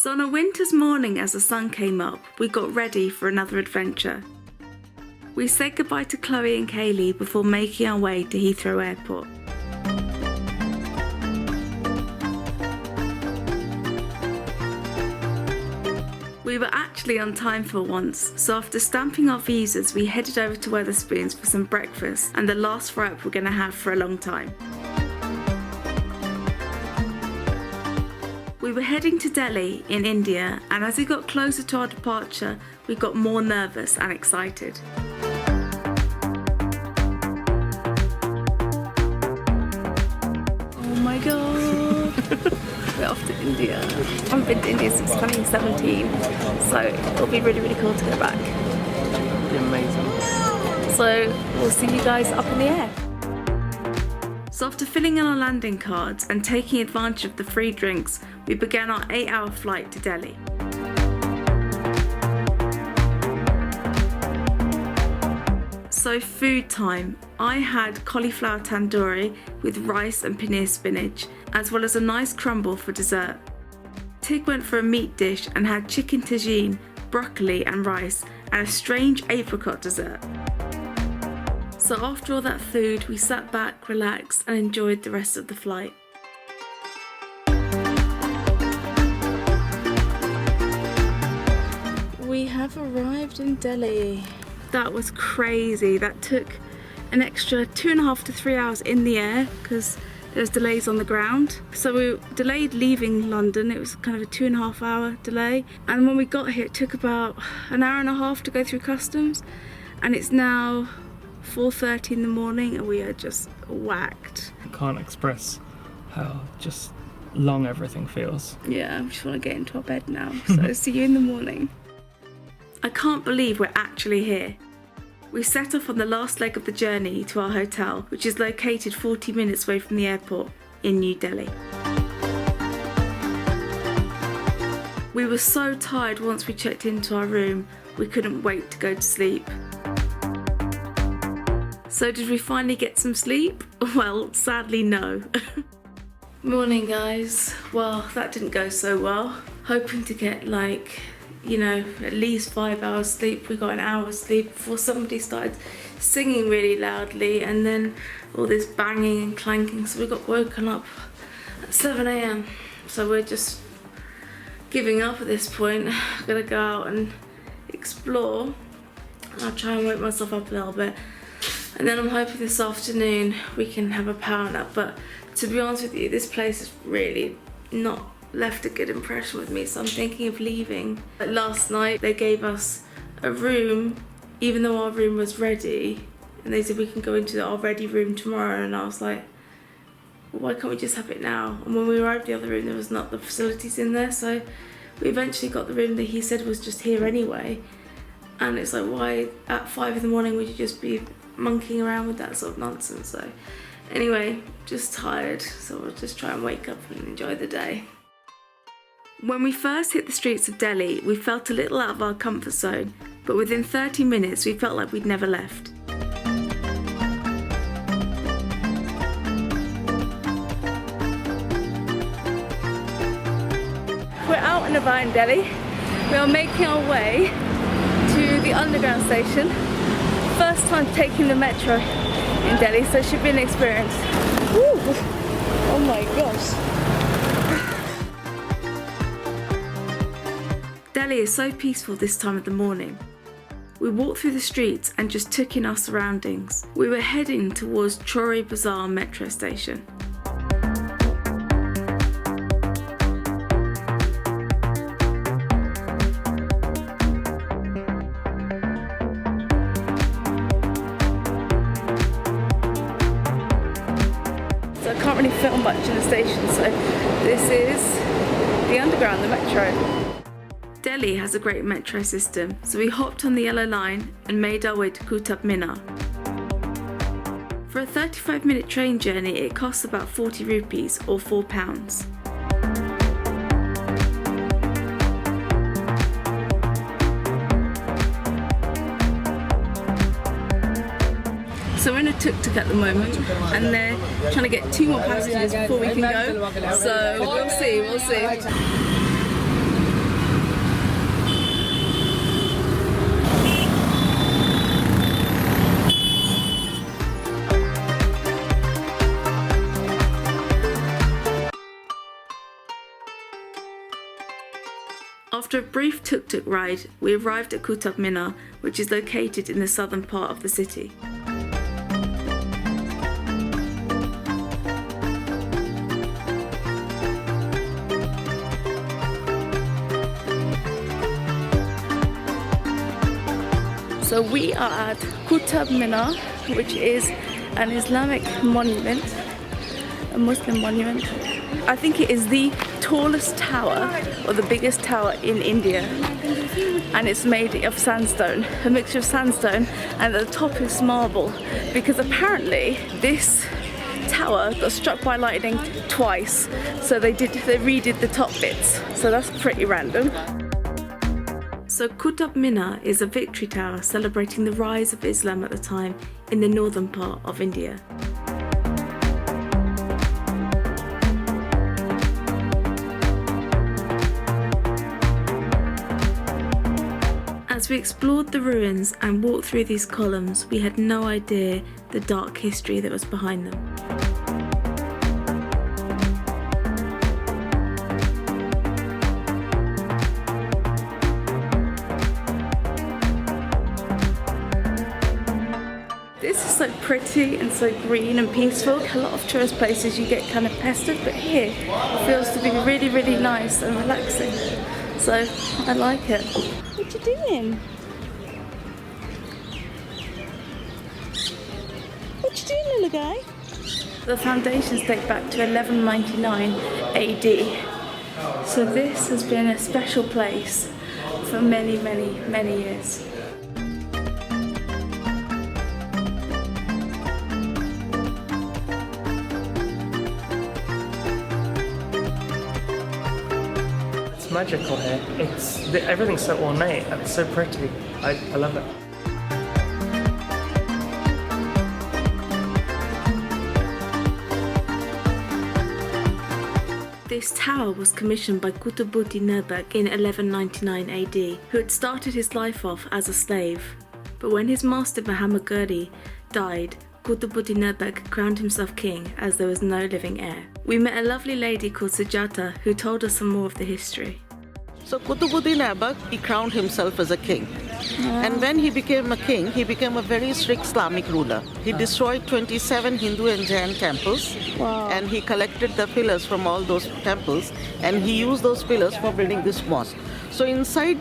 So on a winter's morning as the sun came up, we got ready for another adventure. We said goodbye to Chloe and Kaylee before making our way to Heathrow Airport. We were actually on time for once, so after stamping our visas we headed over to Wetherspoons for some breakfast and the last fry up we're going to have for a long time. We were heading to Delhi in India, and as we got closer to our departure we got more nervous and excited. Oh my god! We're off to India. I haven't been to India since 2017, so it'll be really, really cool to go back. It'll be amazing. So we'll see you guys up in the air. So after filling in our landing cards and taking advantage of the free drinks, we began our 8-hour flight to Delhi. So food time. I had cauliflower tandoori with rice and paneer spinach, as well as a nice crumble for dessert. Tig went for a meat dish and had chicken tagine, broccoli and rice, and a strange apricot dessert. So after all that food, we sat back, relaxed, and enjoyed the rest of the flight. We have arrived in Delhi. That was crazy. That took an extra 2.5 to 3 hours in the air because there was delays on the ground. So we were delayed leaving London. It was kind of a 2.5 hour delay. And when we got here, it took about an hour and a half to go through customs. And it's now 4:30 in the morning and we are just whacked. I can't express how just long everything feels. Yeah, I just want to get into our bed now. So see you in the morning. I can't believe we're actually here. We set off on the last leg of the journey to our hotel, which is located 40 minutes away from the airport in New Delhi. We were so tired once we checked into our room, we couldn't wait to go to sleep. So did we finally get some sleep? Well, sadly no. Morning guys. Well, that didn't go so well. Hoping to get at least 5 hours sleep. We got an hour's sleep before somebody started singing really loudly and then all this banging and clanking, so we got woken up at 7 a.m. So we're just giving up at this point. I'm gonna go out and explore. I'll try and wake myself up a little bit and then I'm hoping this afternoon we can have a power nap, but to be honest with you, this place is really not left a good impression with me, so I'm thinking of leaving. But last night they gave us a room even though our room was ready, and they said we can go into our ready room tomorrow, and I was like, well, why can't we just have it now? And when we arrived at the other room there was not the facilities in there, so we eventually got the room that he said was just here anyway. And it's like, why at 5 in the morning would you just be monkeying around with that sort of nonsense? So anyway, just tired, so we'll just try and wake up and enjoy the day. When we first hit the streets of Delhi, we felt a little out of our comfort zone, but within 30 minutes we felt like we'd never left. We're out and about in Delhi. We are making our way to the underground station. First time taking the metro in Delhi, so it should be an experience. Woo! Oh my gosh. Delhi is so peaceful this time of the morning. We walked through the streets and just took in our surroundings. We were heading towards Chori Bazaar metro station. So I can't really film much in the station, so this is the underground, the metro. Delhi has a great metro system, so we hopped on the yellow line and made our way to Qutub Minar. For a 35-minute train journey, it costs about 40 rupees or £4. So we're in a tuk-tuk at the moment and they're trying to get 2 more passengers before we can go. So we'll see. After a brief tuk-tuk ride, we arrived at Qutb Minar, which is located in the southern part of the city. So we are at Qutb Minar, which is an Islamic monument, a Muslim monument. I think it is the tallest tower, or the biggest tower in India, and it's made of sandstone, a mixture of sandstone, and the top is marble, because apparently this tower got struck by lightning twice, so they redid the top bits, so that's pretty random. So Qutb Minar is a victory tower celebrating the rise of Islam at the time in the northern part of India. As we explored the ruins and walked through these columns, we had no idea the dark history that was behind them. This is so pretty and so green and peaceful. A lot of tourist places you get kind of pestered, but here it feels to be really, really nice and relaxing. So I like it. What you doing? What you doing, little guy? The foundations date back to 1199 AD. So this has been a special place for many, many, many years. Magical here. Everything's so ornate and it's so pretty. I love it. This tower was commissioned by Qutbuddin Airbak in 1199 AD, who had started his life off as a slave. But when his master Muhammad Ghuri died, Qutbuddin Airbak crowned himself king as there was no living heir. We met a lovely lady called Sujata who told us some more of the history. So Qutbuddin Airbak, he crowned himself as a king. And when he became a king, he became a very strict Islamic ruler. He destroyed 27 Hindu and Jain temples. Wow. And he collected the pillars from all those temples and he used those pillars for building this mosque. So inside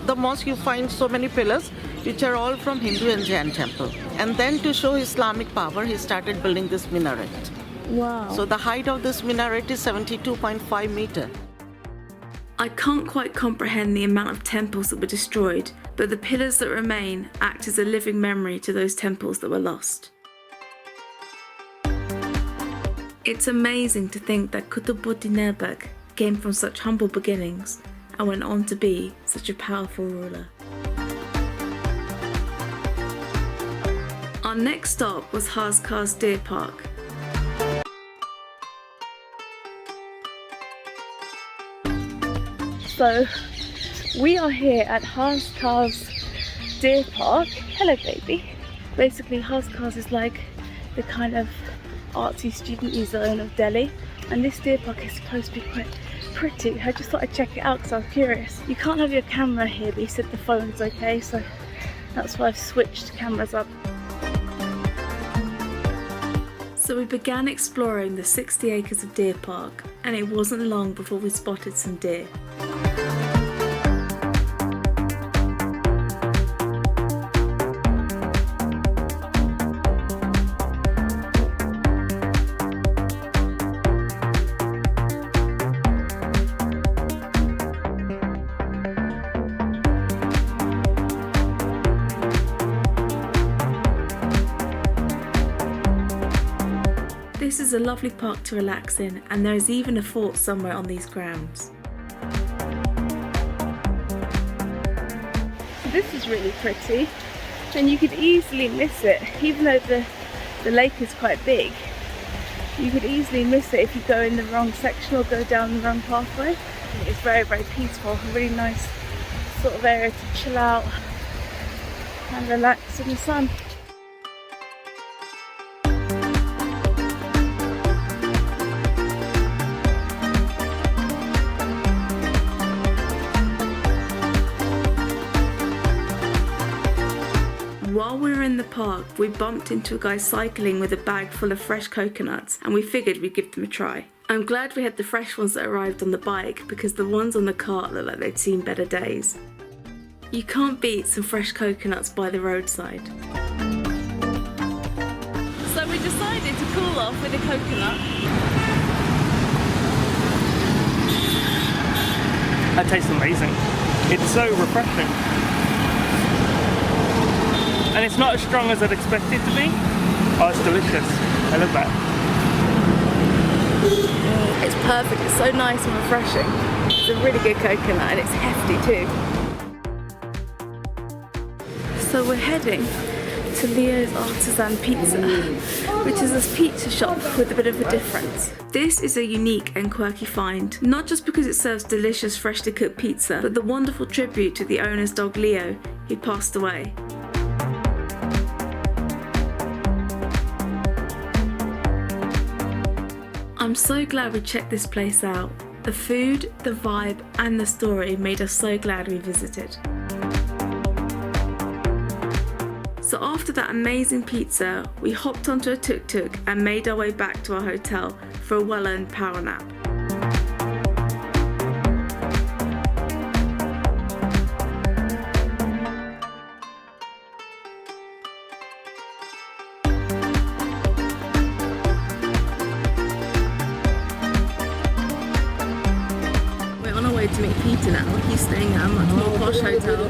the mosque you find so many pillars which are all from Hindu and Jain temple. And then to show Islamic power, he started building this minaret. Wow. So the height of this minaret is 72.5 meters. I can't quite comprehend the amount of temples that were destroyed, but the pillars that remain act as a living memory to those temples that were lost. It's amazing to think that Qutbuddin Airbak came from such humble beginnings and went on to be such a powerful ruler. Our next stop was Haskar's Deer Park. So we are here at Haskar's Deer Park. Hello baby. Basically Haskar's is like the kind of artsy student-y zone of Delhi, and this deer park is supposed to be quite pretty. I just thought I'd check it out because I was curious. You can't have your camera here, but he said the phone's okay, so that's why I've switched cameras up. So we began exploring the 60 acres of deer park, and it wasn't long before we spotted some deer. This is a lovely park to relax in, and there is even a fort somewhere on these grounds. This is really pretty, and you could easily miss it, even though the lake is quite big. You could easily miss it if you go in the wrong section or go down the wrong pathway. It's very, very peaceful, a really nice sort of area to chill out and relax in the sun. in the park, we bumped into a guy cycling with a bag full of fresh coconuts, and we figured we'd give them a try. I'm glad we had the fresh ones that arrived on the bike, because the ones on the cart looked like they'd seen better days. You can't beat some fresh coconuts by the roadside. So we decided to cool off with a coconut. That tastes amazing. It's so refreshing. And it's not as strong as I'd expect it to be. Oh, it's delicious. I love that. It's perfect. It's so nice and refreshing. It's a really good coconut and it's hefty too. So we're heading to Leo's Artisan Pizza, which is this pizza shop with a bit of a difference. This is a unique and quirky find, not just because it serves delicious freshly cooked pizza, but the wonderful tribute to the owner's dog Leo, who passed away. I'm so glad we checked this place out. The food, the vibe, and the story made us so glad we visited. So after that amazing pizza, we hopped onto a tuk-tuk and made our way back to our hotel for a well-earned power nap. To meet Peter now. He's staying at a much more posh hotel,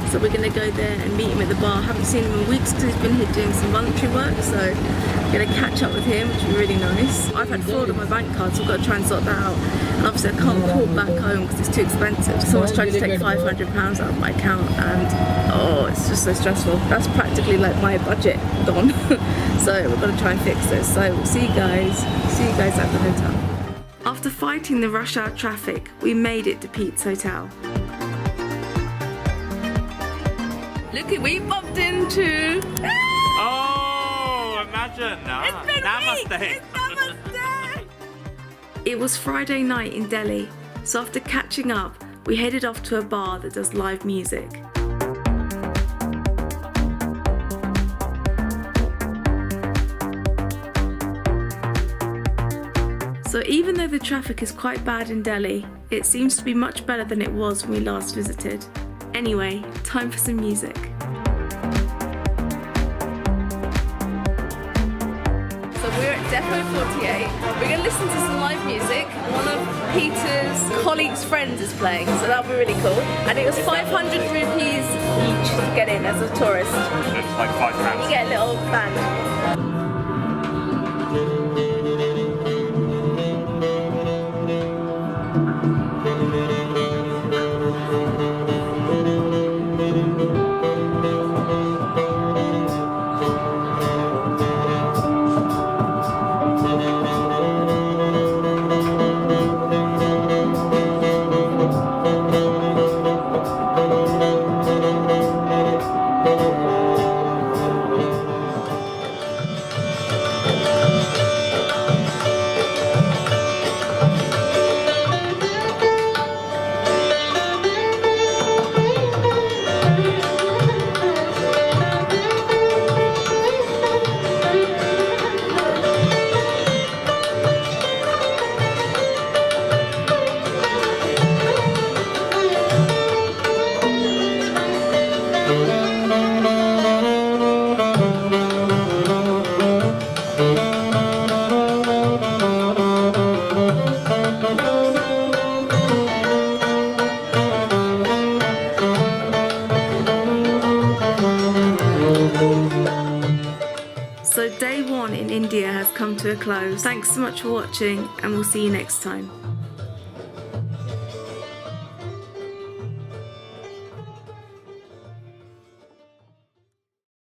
so we're going to go there and meet him at the bar. Haven't seen him in weeks because he's been here doing some voluntary work, so I'm going to catch up with him, which will be really nice. I've had fraud on my bank card, so I've got to try and sort that out, and obviously I can't port back home because it's too expensive. Someone's tried to take £500 out of my account and oh, it's just so stressful. That's practically like my budget gone. So we're going to try and fix this. So we'll see you guys at the hotel. After fighting the rush hour traffic, we made it to Pete's hotel. Look who we bumped into! Oh, imagine! Namaste! Namaste! It was Friday night in Delhi, so after catching up, we headed off to a bar that does live music. So even though the traffic is quite bad in Delhi, it seems to be much better than it was when we last visited. Anyway, time for some music. So we're at Depot 48. We're going to listen to some live music. One of Peter's colleagues' friends is playing, so that'll be really cool. And it was 500 rupees each to get in as a tourist. It's like £5. You get a little band. So day one in India has come to a close. Thanks so much for watching, and we'll see you next time.